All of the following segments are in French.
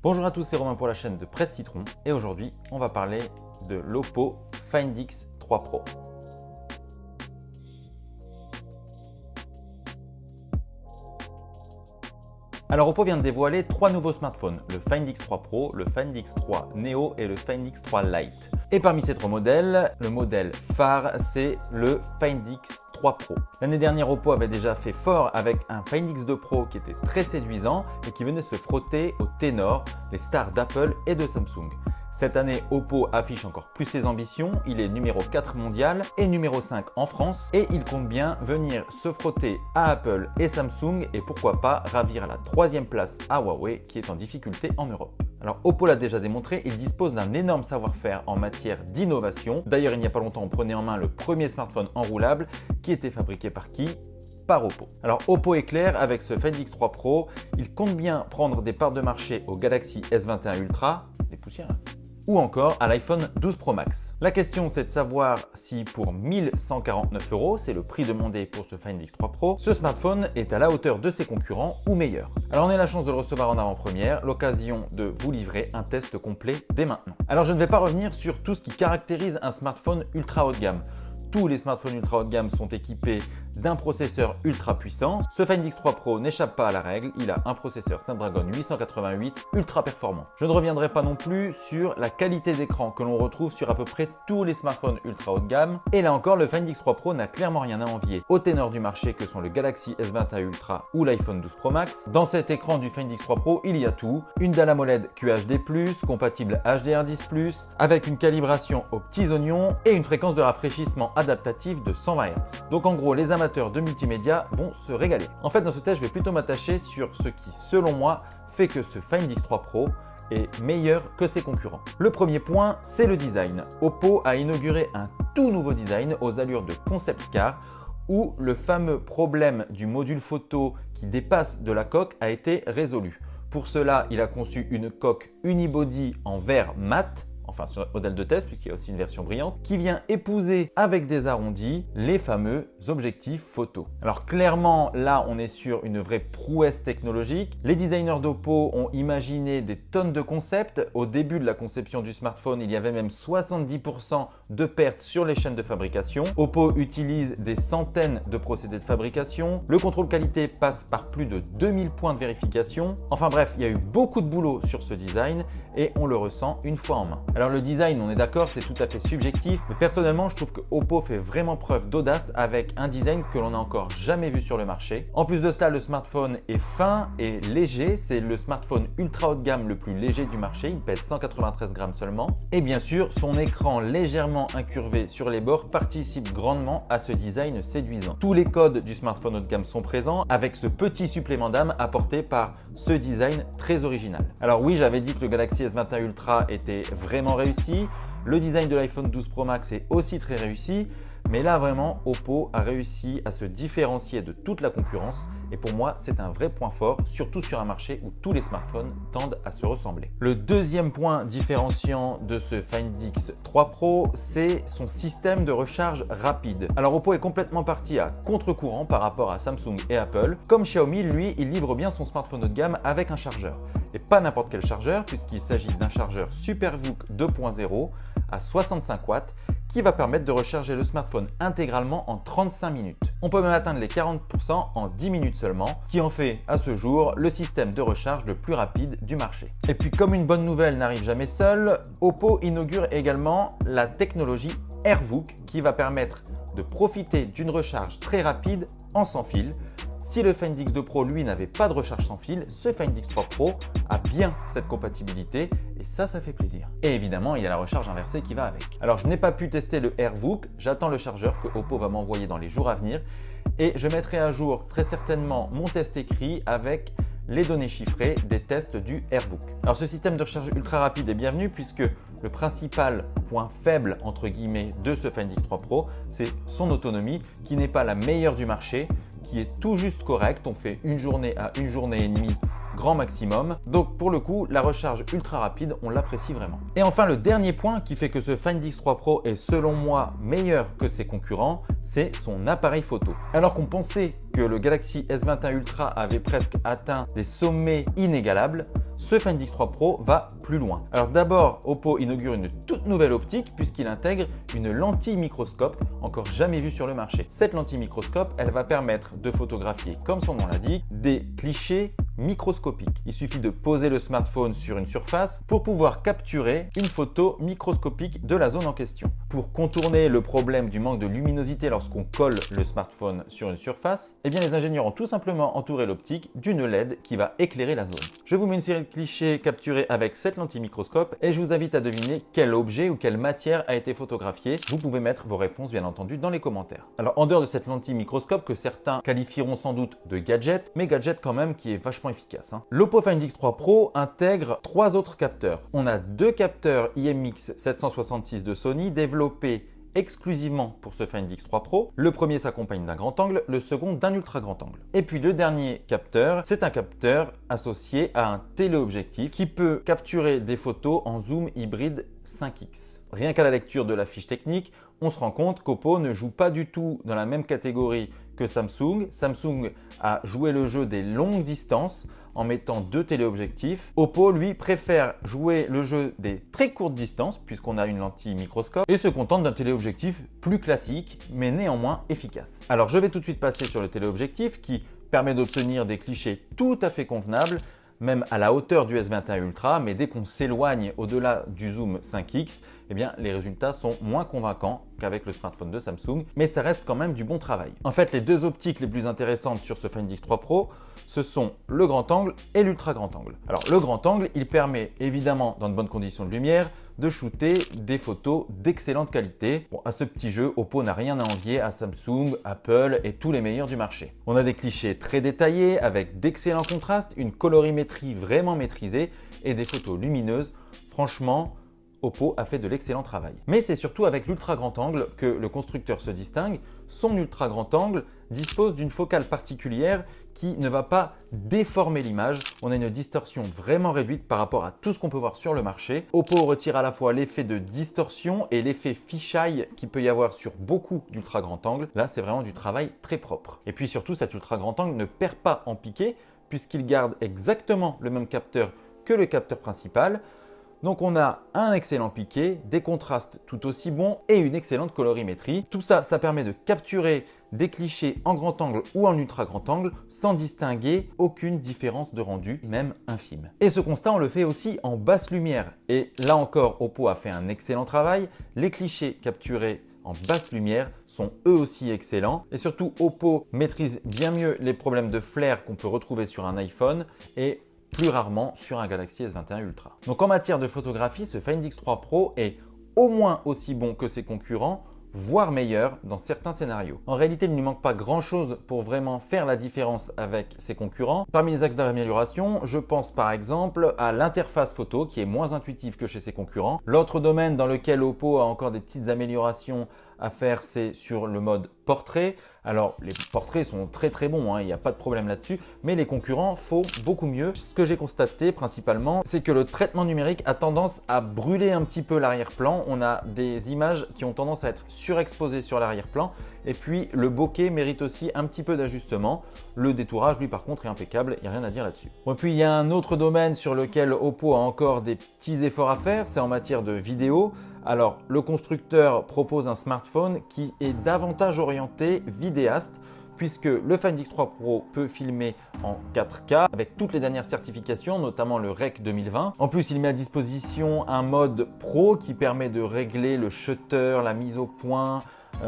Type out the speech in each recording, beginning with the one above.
Bonjour à tous, c'est Romain pour la chaîne de Presse Citron et aujourd'hui on va parler de l'Oppo Find X3 Pro. Alors Oppo vient de dévoiler trois nouveaux smartphones, le Find X3 Pro, le Find X3 Neo et le Find X3 Lite. Et parmi ces trois modèles, le modèle phare c'est le Find X3 Pro. L'année dernière, Oppo avait déjà fait fort avec un Find X2 Pro qui était très séduisant et qui venait se frotter aux ténors, les stars d'Apple et de Samsung. Cette année, Oppo affiche encore plus ses ambitions, il est numéro 4 mondial et numéro 5 en France et il compte bien venir se frotter à Apple et Samsung et pourquoi pas ravir la 3e place à Huawei qui est en difficulté en Europe. Alors Oppo l'a déjà démontré, il dispose d'un énorme savoir-faire en matière d'innovation. D'ailleurs, il n'y a pas longtemps, on prenait en main le premier smartphone enroulable qui était fabriqué par qui ? Par Oppo. Alors Oppo est clair avec ce Find X3 Pro, il compte bien prendre des parts de marché au Galaxy S21 Ultra, les poussières, ou encore à l'iPhone 12 Pro Max. La question c'est de savoir si pour 1149 €, c'est le prix demandé pour ce Find X3 Pro, ce smartphone est à la hauteur de ses concurrents ou meilleur. Alors on a la chance de le recevoir en avant-première, l'occasion de vous livrer un test complet dès maintenant. Alors je ne vais pas revenir sur tout ce qui caractérise un smartphone ultra haut de gamme. Tous les smartphones ultra haut de gamme sont équipés d'un processeur ultra puissant. Ce Find X3 Pro n'échappe pas à la règle, il a un processeur Snapdragon 888 ultra performant. Je ne reviendrai pas non plus sur la qualité d'écran que l'on retrouve sur à peu près tous les smartphones ultra haut de gamme. Et là encore, le Find X3 Pro n'a clairement rien à envier aux ténors du marché que sont le Galaxy S21 Ultra ou l'iPhone 12 Pro Max. Dans cet écran du Find X3 Pro, il y a tout. Une dalle AMOLED QHD+, compatible HDR10+, avec une calibration aux petits oignons et une fréquence de rafraîchissement adaptative de 120 Hz. Donc en gros, les amateurs de multimédia vont se régaler. En fait, dans ce test, je vais plutôt m'attacher sur ce qui, selon moi, fait que ce Find X3 Pro est meilleur que ses concurrents. Le premier point, c'est le design. Oppo a inauguré un tout nouveau design aux allures de concept car où le fameux problème du module photo qui dépasse de la coque a été résolu. Pour cela, il a conçu une coque unibody en verre mat, enfin sur notre modèle de test puisqu'il y a aussi une version brillante, qui vient épouser avec des arrondis les fameux objectifs photo. Alors clairement là on est sur une vraie prouesse technologique. Les designers d'Oppo ont imaginé des tonnes de concepts. Au début de la conception du smartphone, il y avait même 70% de pertes sur les chaînes de fabrication. Oppo utilise des centaines de procédés de fabrication. Le contrôle qualité passe par plus de 2000 points de vérification. Enfin bref, il y a eu beaucoup de boulot sur ce design et on le ressent une fois en main. Alors le design, on est d'accord, c'est tout à fait subjectif, mais personnellement, je trouve que Oppo fait vraiment preuve d'audace avec un design que l'on n'a encore jamais vu sur le marché. En plus de cela, le smartphone est fin et léger. C'est le smartphone ultra haut de gamme le plus léger du marché. Il pèse 193 grammes seulement. Et bien sûr, son écran légèrement incurvé sur les bords participe grandement à ce design séduisant. Tous les codes du smartphone haut de gamme sont présents avec ce petit supplément d'âme apporté par ce design très original. Alors oui, j'avais dit que le Galaxy S21 Ultra était vraiment réussi. Le design de l'iPhone 12 Pro Max est aussi très réussi. Mais là vraiment, Oppo a réussi à se différencier de toute la concurrence et pour moi, c'est un vrai point fort, surtout sur un marché où tous les smartphones tendent à se ressembler. Le deuxième point différenciant de ce Find X3 Pro, c'est son système de recharge rapide. Alors Oppo est complètement parti à contre-courant par rapport à Samsung et Apple. Comme Xiaomi, lui, il livre bien son smartphone haut de gamme avec un chargeur. Et pas n'importe quel chargeur, puisqu'il s'agit d'un chargeur SuperVOOC 2.0 à 65 watts qui va permettre de recharger le smartphone intégralement en 35 minutes. On peut même atteindre les 40% en 10 minutes seulement, qui en fait à ce jour le système de recharge le plus rapide du marché. Et puis comme une bonne nouvelle n'arrive jamais seule, Oppo inaugure également la technologie AirVOOC qui va permettre de profiter d'une recharge très rapide en sans fil. Si le Find X2 Pro, lui, n'avait pas de recharge sans fil, ce Find X3 Pro a bien cette compatibilité et ça fait plaisir. Et évidemment, il y a la recharge inversée qui va avec. Alors, je n'ai pas pu tester le AirVOOC, j'attends le chargeur que Oppo va m'envoyer dans les jours à venir et je mettrai à jour très certainement mon test écrit avec les données chiffrées des tests du AirVOOC. Alors ce système de recharge ultra rapide est bienvenu puisque le principal point faible entre guillemets de ce Find X3 Pro, c'est son autonomie qui n'est pas la meilleure du marché, qui est tout juste correcte. On fait une journée à une journée et demie grand maximum. Donc pour le coup, la recharge ultra rapide, on l'apprécie vraiment. Et enfin, le dernier point qui fait que ce Find X3 Pro est selon moi meilleur que ses concurrents, c'est son appareil photo. Alors qu'on pensait que le Galaxy S21 Ultra avait presque atteint des sommets inégalables, ce Find X3 Pro va plus loin. Alors d'abord, Oppo inaugure une toute nouvelle optique puisqu'il intègre une lentille microscope encore jamais vue sur le marché. Cette lentille microscope, elle va permettre de photographier, comme son nom l'indique, des clichés microscopiques. Il suffit de poser le smartphone sur une surface pour pouvoir capturer une photo microscopique de la zone en question. Pour contourner le problème du manque de luminosité lorsqu'on colle le smartphone sur une surface, eh bien les ingénieurs ont tout simplement entouré l'optique d'une LED qui va éclairer la zone. Je vous mets une série de clichés capturés avec cette lentille microscope et je vous invite à deviner quel objet ou quelle matière a été photographié. Vous pouvez mettre vos réponses bien entendu dans les commentaires. Alors en dehors de cette lentille microscope que certains qualifieront sans doute de gadget, mais gadget quand même qui est vachement efficace. L'Oppo Find X3 Pro intègre 3 autres capteurs. On a 2 capteurs IMX 766 de Sony développés exclusivement pour ce Find X3 Pro. Le premier s'accompagne d'un grand angle, le second d'un ultra grand angle. Et puis le dernier capteur, c'est un capteur associé à un téléobjectif qui peut capturer des photos en zoom hybride 5x. Rien qu'à la lecture de la fiche technique, on se rend compte qu'Oppo ne joue pas du tout dans la même catégorie que Samsung. Samsung a joué le jeu des longues distances en mettant 2 téléobjectifs. Oppo, lui, préfère jouer le jeu des très courtes distances puisqu'on a une lentille microscope et se contente d'un téléobjectif plus classique mais néanmoins efficace. Alors je vais tout de suite passer sur le téléobjectif qui permet d'obtenir des clichés tout à fait convenables, même à la hauteur du S21 Ultra, mais dès qu'on s'éloigne au-delà du zoom 5x, eh bien, les résultats sont moins convaincants qu'avec le smartphone de Samsung, mais ça reste quand même du bon travail. En fait, les 2 optiques les plus intéressantes sur ce Find X3 Pro, ce sont le grand angle et l'ultra grand angle. Alors, le grand angle, il permet évidemment, dans de bonnes conditions de lumière, de shooter des photos d'excellente qualité. Bon, à ce petit jeu, Oppo n'a rien à envier à Samsung, Apple et tous les meilleurs du marché. On a des clichés très détaillés avec d'excellents contrastes, une colorimétrie vraiment maîtrisée et des photos lumineuses. Franchement, Oppo a fait de l'excellent travail. Mais c'est surtout avec l'ultra grand angle que le constructeur se distingue. Son ultra grand angle dispose d'une focale particulière qui ne va pas déformer l'image. On a une distorsion vraiment réduite par rapport à tout ce qu'on peut voir sur le marché. Oppo retire à la fois l'effet de distorsion et l'effet fisheye qu'il peut y avoir sur beaucoup d'ultra grand angle. Là, c'est vraiment du travail très propre. Et puis surtout, cet ultra grand angle ne perd pas en piqué puisqu'il garde exactement le même capteur que le capteur principal. Donc on a un excellent piqué, des contrastes tout aussi bons et une excellente colorimétrie. Tout ça, ça permet de capturer des clichés en grand angle ou en ultra grand angle sans distinguer aucune différence de rendu, même infime. Et ce constat, on le fait aussi en basse lumière. Et là encore, Oppo a fait un excellent travail. Les clichés capturés en basse lumière sont eux aussi excellents. Et surtout, Oppo maîtrise bien mieux les problèmes de flair qu'on peut retrouver sur un iPhone et plus rarement sur un Galaxy S21 Ultra. Donc en matière de photographie, ce Find X3 Pro est au moins aussi bon que ses concurrents, voire meilleur dans certains scénarios. En réalité, il ne lui manque pas grand-chose pour vraiment faire la différence avec ses concurrents. Parmi les axes d'amélioration, je pense par exemple à l'interface photo qui est moins intuitive que chez ses concurrents. L'autre domaine dans lequel Oppo a encore des petites améliorations à faire, c'est sur le mode portrait. Alors, les portraits sont très bons, il n'y a pas de problème là-dessus, mais les concurrents font beaucoup mieux. Ce que j'ai constaté principalement, c'est que le traitement numérique a tendance à brûler un petit peu l'arrière-plan. On a des images qui ont tendance à être surexposées sur l'arrière-plan. Et puis, le bokeh mérite aussi un petit peu d'ajustement. Le détourage, lui, par contre, est impeccable, il n'y a rien à dire là-dessus. Bon, et puis, il y a un autre domaine sur lequel Oppo a encore des petits efforts à faire, c'est en matière de vidéo. Alors, le constructeur propose un smartphone qui est davantage orienté vidéaste puisque le Find X3 Pro peut filmer en 4K avec toutes les dernières certifications, notamment le REC 2020. En plus, il met à disposition un mode Pro qui permet de régler le shutter, la mise au point,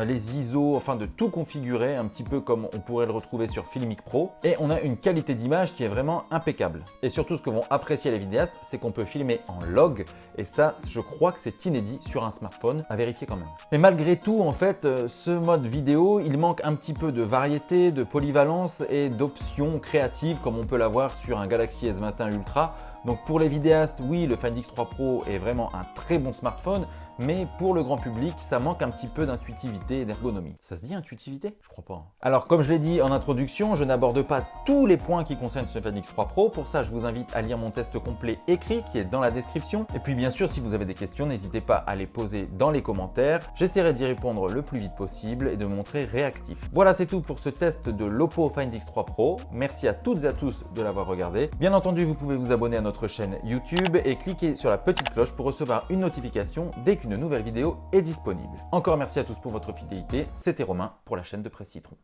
les ISO, enfin de tout configurer un petit peu comme on pourrait le retrouver sur Filmic Pro. Et on a une qualité d'image qui est vraiment impeccable. Et surtout, ce que vont apprécier les vidéastes, c'est qu'on peut filmer en log. Et ça, je crois que c'est inédit sur un smartphone, à vérifier quand même. Mais malgré tout, en fait, ce mode vidéo, il manque un petit peu de variété, de polyvalence et d'options créatives comme on peut l'avoir sur un Galaxy S21 Ultra Donc pour les vidéastes, oui, le Find X3 Pro est vraiment un très bon smartphone, mais pour le grand public, ça manque un petit peu d'intuitivité et d'ergonomie. Ça se dit intuitivité? Je crois pas. Alors comme je l'ai dit en introduction, je n'aborde pas tous les points qui concernent ce Find X3 Pro. Pour ça, je vous invite à lire mon test complet écrit qui est dans la description. Et puis bien sûr, si vous avez des questions, n'hésitez pas à les poser dans les commentaires. J'essaierai d'y répondre le plus vite possible et de me montrer réactif. Voilà, c'est tout pour ce test de l'Oppo Find X3 Pro. Merci à toutes et à tous de l'avoir regardé. Bien entendu, vous pouvez vous abonner à notre chaîne YouTube et cliquer sur la petite cloche pour recevoir une notification dès qu'une nouvelle vidéo est disponible. Encore merci à tous pour votre fidélité. C'était Romain pour la chaîne de Presse Citron.